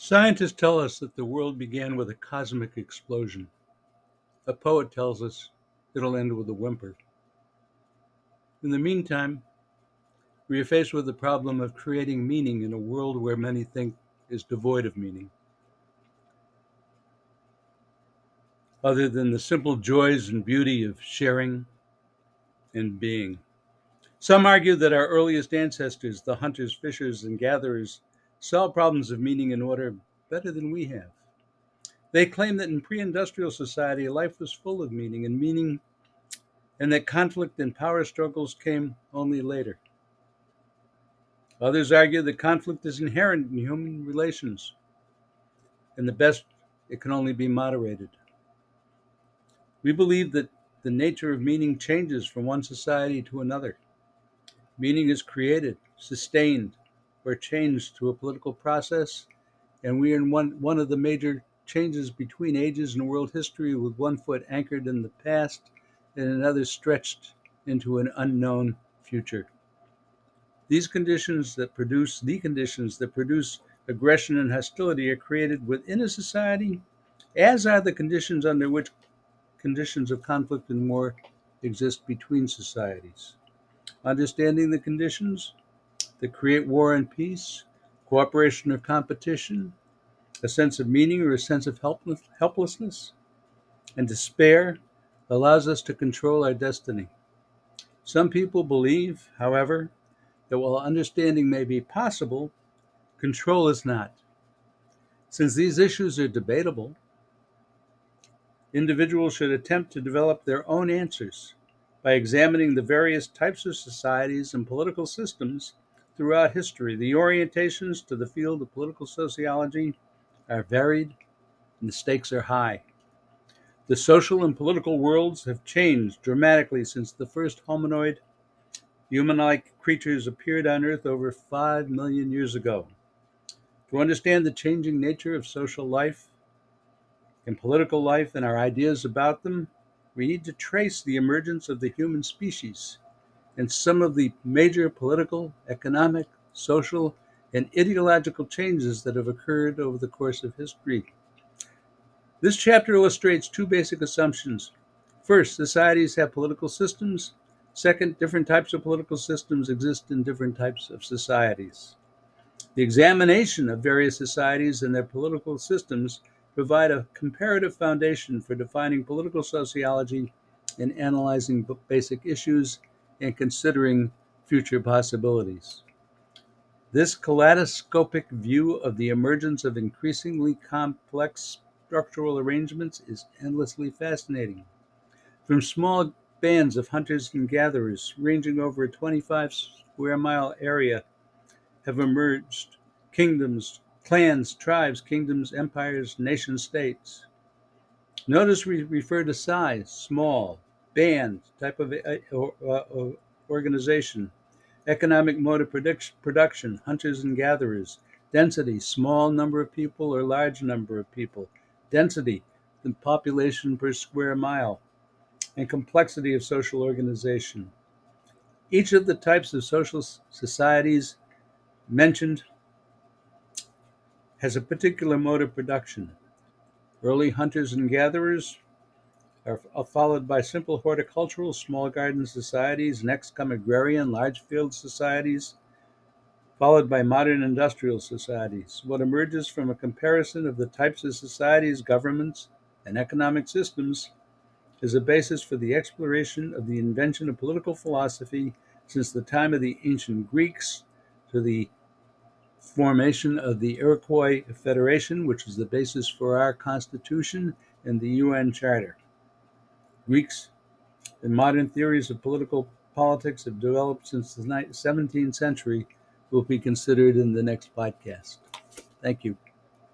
Scientists tell us that the world began with a cosmic explosion. A poet tells us it'll end with a whimper. In the meantime, we are faced with the problem of creating meaning in a world where many think is devoid of meaning, other than the simple joys and beauty of sharing and being. Some argue that our earliest ancestors, the hunters, fishers, and gatherers, solved problems of meaning and order better than we have. They claim that in pre-industrial society, life was full of meaning, and that conflict and power struggles came only later. Others argue that conflict is inherent in human relations, and the best, it can only be moderated. We believe that the nature of meaning changes from one society to another. Meaning is created, sustained, or changed through a political process, and we are in one of the major changes between ages in world history, with one foot anchored in the past and another stretched into an unknown future. The conditions that produce aggression and hostility are created within a society, as are the conditions under which conditions of conflict and war exist between societies. Understanding the conditions that create war and peace, cooperation or competition, a sense of meaning or a sense of helplessness, and despair allows us to control our destiny. Some people believe, however, that while understanding may be possible, control is not. Since these issues are debatable, individuals should attempt to develop their own answers by examining the various types of societies and political systems throughout history. The orientations to the field of political sociology are varied and the stakes are high. The social and political worlds have changed dramatically since the first hominoid, human-like creatures appeared on Earth over 5 million years ago. To understand the changing nature of social life and political life and our ideas about them, we need to trace the emergence of the human species and some of the major political, economic, social, and ideological changes that have occurred over the course of history. This chapter illustrates two basic assumptions. First, societies have political systems. Second, different types of political systems exist in different types of societies. The examination of various societies and their political systems provide a comparative foundation for defining political sociology and analyzing basic issues and considering future possibilities. This kaleidoscopic view of the emergence of increasingly complex structural arrangements is endlessly fascinating. From small bands of hunters and gatherers ranging over a 25 square mile area have emerged kingdoms, clans, tribes, kingdoms, empires, nation states. Notice we refer to size, small, band, type of organization, economic mode of production, hunters and gatherers, density, small number of people or large number of people, density, the population per square mile, and complexity of social organization. Each of the types of social societies mentioned has a particular mode of production. Early hunters and gatherers are followed by simple horticultural, small garden societies. Next come agrarian, large field societies, followed by modern industrial societies. What emerges from a comparison of the types of societies, governments, and economic systems is a basis for the exploration of the invention of political philosophy since the time of the ancient Greeks to the formation of the Iroquois Federation, which is the basis for our Constitution and the UN Charter. Greeks and modern theories of politics have developed since the 17th century will be considered in the next podcast. Thank you.